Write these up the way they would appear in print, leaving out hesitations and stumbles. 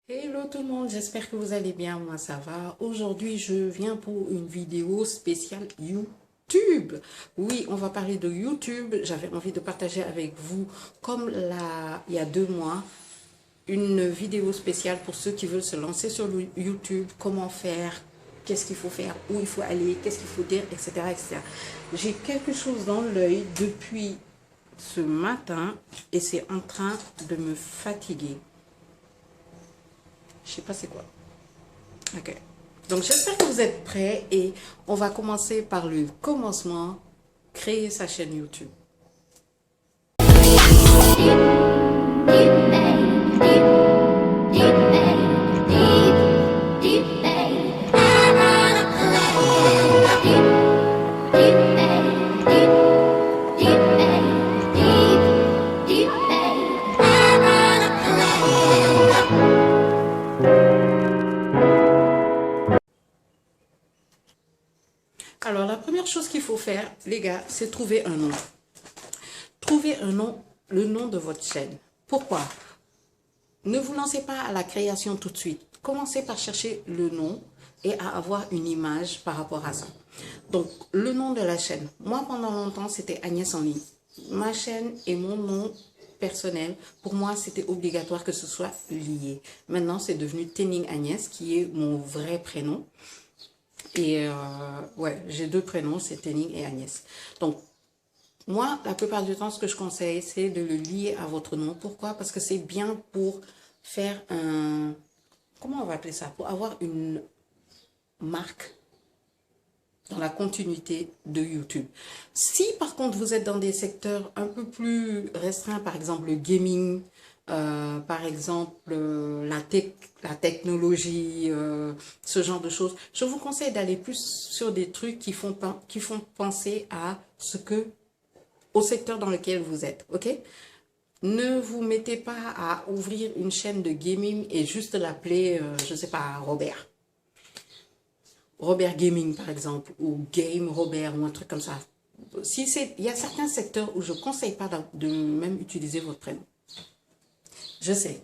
Hello tout le monde, j'espère que vous allez bien, moi ça va. Aujourd'hui je viens pour une vidéo spéciale YouTube. Oui, on va parler de YouTube. J'avais envie de partager avec vous, comme il y a 2 mois, une vidéo spéciale pour ceux qui veulent se lancer sur le YouTube, comment faire, qu'est-ce qu'il faut faire, où il faut aller, qu'est-ce qu'il faut dire, etc. etc. J'ai quelque chose dans l'œil depuis ce matin et c'est en train de me fatiguer. Je sais pas c'est quoi. Ok. Donc j'espère que vous êtes prêts et on va commencer par le commencement, créer sa chaîne YouTube. Alors la première chose qu'il faut faire, les gars, c'est trouver un nom. Trouvez un nom, le nom de votre chaîne. Pourquoi? Ne vous lancez pas à la création tout de suite. Commencez par chercher le nom et à avoir une image par rapport à ça. Donc, le nom de la chaîne. Moi, pendant longtemps, c'était Agnès en ligne. Ma chaîne et mon nom personnel, pour moi, c'était obligatoire que ce soit lié. Maintenant, c'est devenu Tening Agnès, qui est mon vrai prénom. Et ouais, j'ai 2 prénoms, c'est Tening et Agnès. Donc, moi, la plupart du temps, ce que je conseille, c'est de le lier à votre nom. Pourquoi? Parce que c'est bien pour faire un... Comment on va appeler ça? Pour avoir une marque dans la continuité de YouTube. Si, par contre, vous êtes dans des secteurs un peu plus restreints, par exemple le gaming, par exemple la technologie, ce genre de choses, je vous conseille d'aller plus sur des trucs qui font penser à au secteur dans lequel vous êtes, ok? Ne vous mettez pas à ouvrir une chaîne de gaming et juste l'appeler, je ne sais pas, Robert. Robert Gaming, par exemple, ou Game Robert, ou un truc comme ça. Il y a certains secteurs où je ne conseille pas de même utiliser votre prénom. Je sais.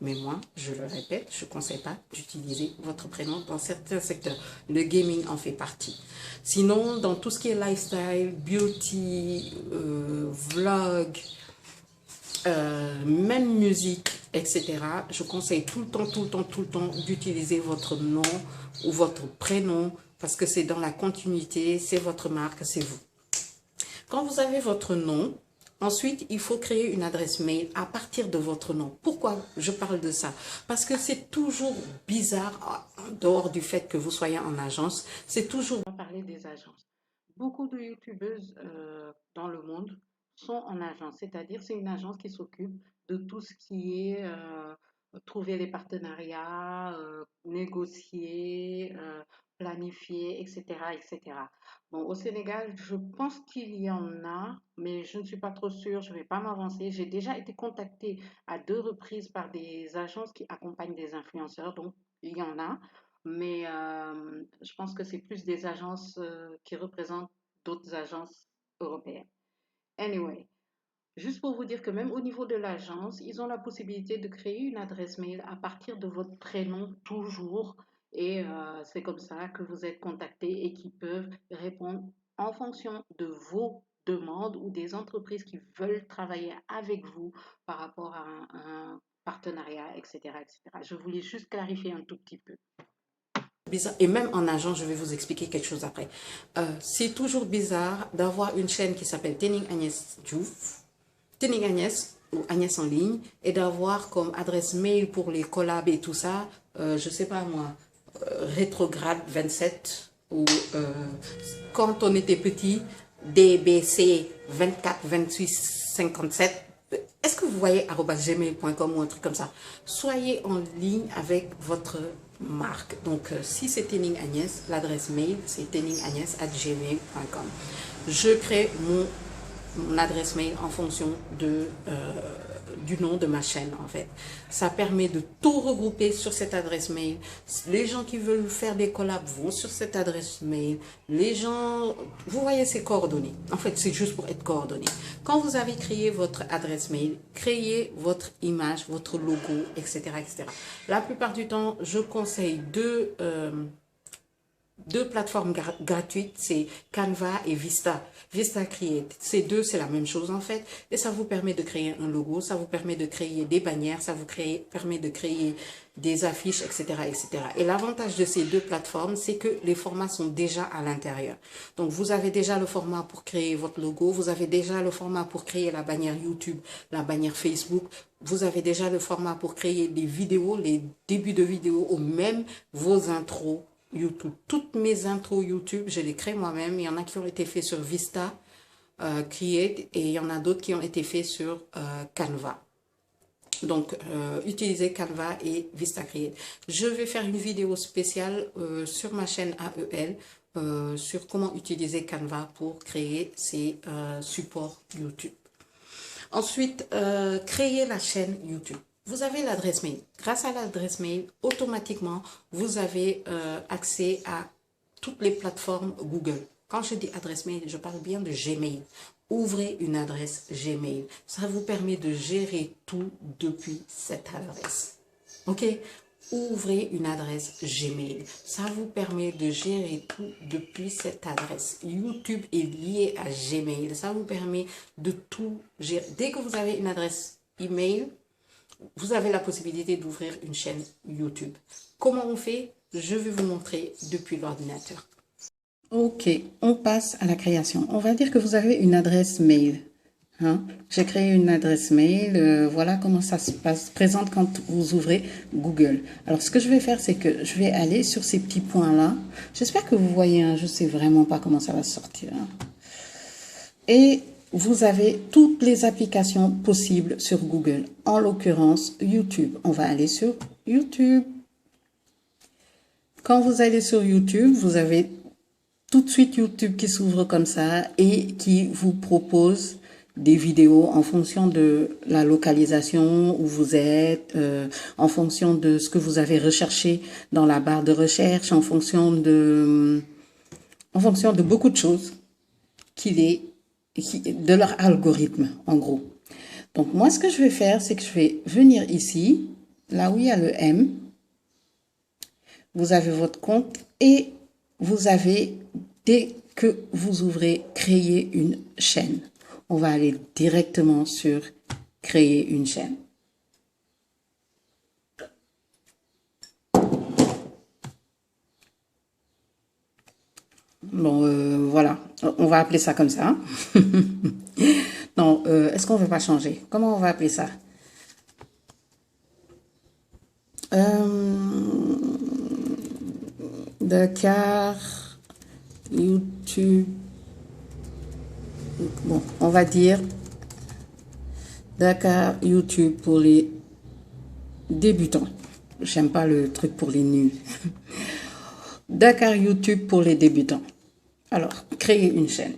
Mais moi, je le répète, je ne conseille pas d'utiliser votre prénom dans certains secteurs. Le gaming en fait partie. Sinon, dans tout ce qui est lifestyle, beauty, vlog, même musique, etc., je conseille tout le temps d'utiliser votre nom ou votre prénom parce que c'est dans la continuité, c'est votre marque, c'est vous. Quand vous avez votre nom, ensuite, il faut créer une adresse mail à partir de votre nom. Pourquoi je parle de ça? Parce que c'est toujours bizarre, en dehors du fait que vous soyez en agence, c'est toujours... On va parler des agences. Beaucoup de youtubeuses dans le monde sont en agence, c'est-à-dire c'est une agence qui s'occupe de tout ce qui est trouver les partenariats, négocier, planifier, etc., etc. Bon, au Sénégal, je pense qu'il y en a, mais je ne suis pas trop sûre, je ne vais pas m'avancer. J'ai déjà été contactée à 2 reprises par des agences qui accompagnent des influenceurs, donc il y en a, mais je pense que c'est plus des agences qui représentent d'autres agences européennes. Anyway, juste pour vous dire que même au niveau de l'agence, ils ont la possibilité de créer une adresse mail à partir de votre prénom toujours. Et c'est comme ça que vous êtes contacté et qui peuvent répondre en fonction de vos demandes ou des entreprises qui veulent travailler avec vous par rapport à un partenariat, etc., etc. Je voulais juste clarifier un tout petit peu. Bizarre. Et même en agence, je vais vous expliquer quelque chose après. C'est toujours bizarre d'avoir une chaîne qui s'appelle Tening Agnès Diouf, Tening Agnès ou Agnès en ligne, et d'avoir comme adresse mail pour les collabs et tout ça, je sais pas moi, rétrograde 27 ou quand on était petit, DBC 24 28 57. Est-ce que vous voyez @gmail.com ou un truc comme ça? Soyez en ligne avec votre marque. Donc, si c'est Tening Agnès, l'adresse mail, c'est teningagnès@gmail.com. Je crée mon adresse mail en fonction du nom de ma chaîne en fait. Ça permet de tout regrouper sur cette adresse mail. Les gens qui veulent faire des collabs vont sur cette adresse mail. Les gens, vous voyez ces coordonnées. En fait, c'est juste pour être coordonné. Quand vous avez créé votre adresse mail, créez votre image, votre logo, etc., etc. La plupart du temps, je conseille deux plateformes gratuites, c'est Canva et Vista. Vista Create. Ces deux, c'est la même chose en fait. Et ça vous permet de créer un logo, ça vous permet de créer des bannières, ça vous permet de créer des affiches, etc., etc. Et l'avantage de ces deux plateformes, c'est que les formats sont déjà à l'intérieur. Donc, vous avez déjà le format pour créer votre logo, vous avez déjà le format pour créer la bannière YouTube, la bannière Facebook, vous avez déjà le format pour créer des vidéos, les débuts de vidéos ou même vos intros YouTube. Toutes mes intros YouTube, je les crée moi-même. Il y en a qui ont été faits sur Vista Create et il y en a d'autres qui ont été faits sur Canva. Donc, utilisez Canva et Vista Create. Je vais faire une vidéo spéciale sur ma chaîne AEL sur comment utiliser Canva pour créer ces supports YouTube. Ensuite, créer la chaîne YouTube. Vous avez l'adresse mail. Grâce à l'adresse mail, automatiquement, vous avez accès à toutes les plateformes Google. Quand je dis adresse mail, je parle bien de Gmail. Ouvrez une adresse Gmail. Ça vous permet de gérer tout depuis cette adresse. OK? Ouvrez une adresse Gmail. Ça vous permet de gérer tout depuis cette adresse. YouTube est lié à Gmail. Ça vous permet de tout gérer. Dès que vous avez une adresse email, vous avez la possibilité d'ouvrir une chaîne YouTube. Comment on fait? Je vais vous montrer depuis l'ordinateur. Ok, on passe à la création. On va dire que vous avez une adresse mail. Hein? J'ai créé une adresse mail. Voilà comment ça se présente quand vous ouvrez Google. Alors, ce que je vais faire, c'est que je vais aller sur ces petits points-là. J'espère que vous voyez. Hein? Je ne sais vraiment pas comment ça va sortir. Hein? Et vous avez toutes les applications possibles sur Google. En l'occurrence, YouTube. On va aller sur YouTube. Quand vous allez sur YouTube, vous avez tout de suite YouTube qui s'ouvre comme ça et qui vous propose des vidéos en fonction de la localisation où vous êtes, en fonction de ce que vous avez recherché dans la barre de recherche, en fonction de beaucoup de choses de leur algorithme, en gros. Donc, moi, ce que je vais faire, c'est que je vais venir ici, là où il y a le M. Vous avez votre compte et vous avez, dès que vous ouvrez, créer une chaîne. On va aller directement sur créer une chaîne. Bon, voilà, on va appeler ça comme ça. Non, est-ce qu'on ne veut pas changer? Comment on va appeler ça? Dakar YouTube. Bon, on va dire Dakar YouTube pour les débutants. J'aime pas le truc pour les nuls. Dakar YouTube pour les débutants. Alors, créer une chaîne.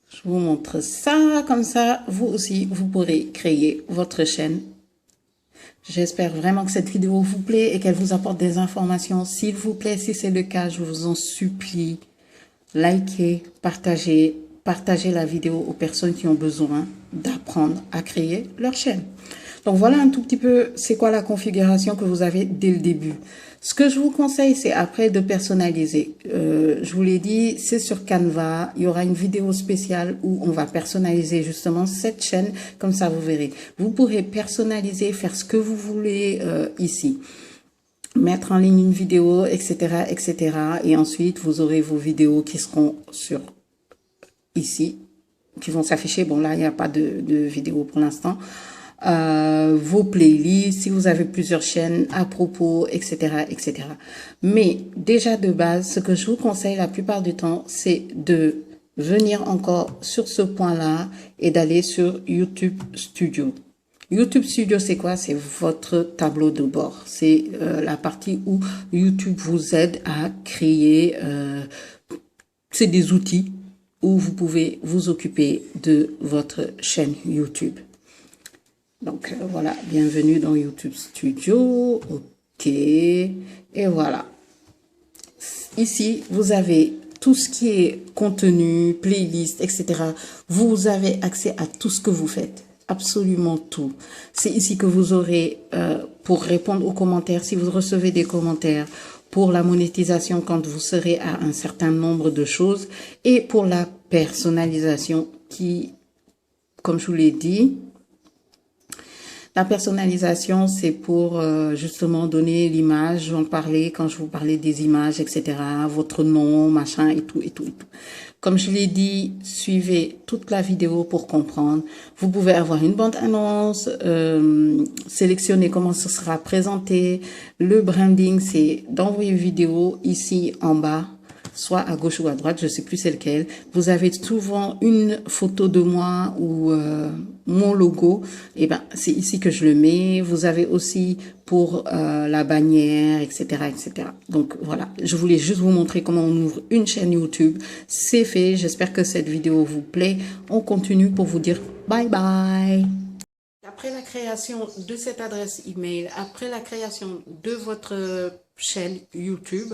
Je vous montre ça, comme ça, vous aussi, vous pourrez créer votre chaîne. J'espère vraiment que cette vidéo vous plaît et qu'elle vous apporte des informations. S'il vous plaît, si c'est le cas, je vous en supplie, likez, partagez la vidéo aux personnes qui ont besoin d'apprendre à créer leur chaîne. Donc voilà un tout petit peu c'est quoi la configuration que vous avez dès le début. Ce que je vous conseille, c'est après de personnaliser. Je vous l'ai dit, c'est sur Canva. Il y aura une vidéo spéciale où on va personnaliser justement cette chaîne. Comme ça, vous verrez. Vous pourrez personnaliser, faire ce que vous voulez ici. Mettre en ligne une vidéo, etc., etc. Et ensuite, vous aurez vos vidéos qui seront sur ici, qui vont s'afficher. Bon, là, il n'y a pas de vidéo pour l'instant. Vos playlists, si vous avez plusieurs chaînes à propos, etc., etc. Mais déjà de base, ce que je vous conseille la plupart du temps, c'est de venir encore sur ce point-là et d'aller sur YouTube Studio. YouTube Studio, c'est quoi? C'est votre tableau de bord. C'est la partie où YouTube vous aide à créer. C'est des outils où vous pouvez vous occuper de votre chaîne YouTube. Donc voilà, bienvenue dans YouTube Studio. Ok, et voilà. Ici, vous avez tout ce qui est contenu, playlist, etc. Vous avez accès à tout ce que vous faites. Absolument tout. C'est ici que vous aurez, pour répondre aux commentaires, si vous recevez des commentaires, pour la monétisation quand vous serez à un certain nombre de choses, et pour la personnalisation qui, comme je vous l'ai dit, la personnalisation, c'est pour justement donner l'image, j'en parlais quand je vous parlais des images, etc., votre nom, machin, et tout, et tout, et tout. Comme je l'ai dit, suivez toute la vidéo pour comprendre. Vous pouvez avoir une bande-annonce, sélectionner comment ce sera présenté. Le branding, c'est d'envoyer une vidéo ici en bas, soit à gauche ou à droite, je sais plus c'est lequel. Vous avez souvent une photo de moi ou mon logo. Et ben c'est ici que je le mets. Vous avez aussi pour la bannière, etc., etc. Donc voilà, je voulais juste vous montrer comment on ouvre une chaîne YouTube. C'est fait. J'espère que cette vidéo vous plaît. On continue pour vous dire bye bye. Après la création de cette adresse email, après la création de votre chaîne YouTube,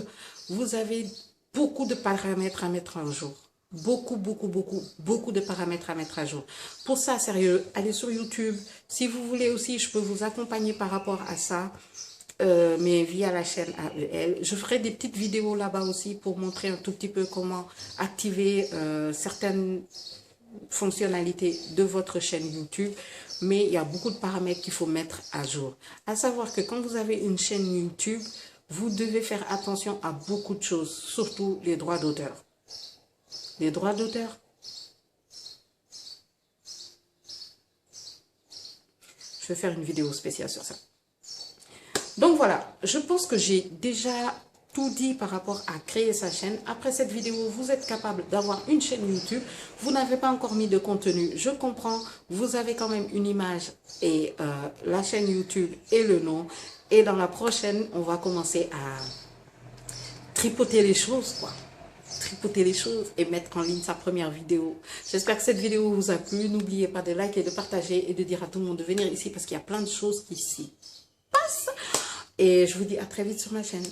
vous avez beaucoup de paramètres à mettre à jour. Beaucoup de paramètres à mettre à jour. Pour ça, sérieux, allez sur YouTube. Si vous voulez aussi, je peux vous accompagner par rapport à ça, mais via la chaîne AEL. Je ferai des petites vidéos là-bas aussi pour montrer un tout petit peu comment activer certaines fonctionnalités de votre chaîne YouTube. Mais il y a beaucoup de paramètres qu'il faut mettre à jour. À savoir que quand vous avez une chaîne YouTube, vous devez faire attention à beaucoup de choses, surtout les droits d'auteur. Les droits d'auteur. Je vais faire une vidéo spéciale sur ça. Donc voilà, je pense que j'ai déjà tout dit par rapport à créer sa chaîne. Après cette vidéo, vous êtes capable d'avoir une chaîne YouTube. Vous n'avez pas encore mis de contenu, je comprends. Vous avez quand même une image et la chaîne YouTube et le nom. Et dans la prochaine, on va commencer à tripoter les choses, quoi. Tripoter les choses et mettre en ligne sa première vidéo. J'espère que cette vidéo vous a plu. N'oubliez pas de liker, de partager et de dire à tout le monde de venir ici parce qu'il y a plein de choses qui s'y passent. Et je vous dis à très vite sur ma chaîne.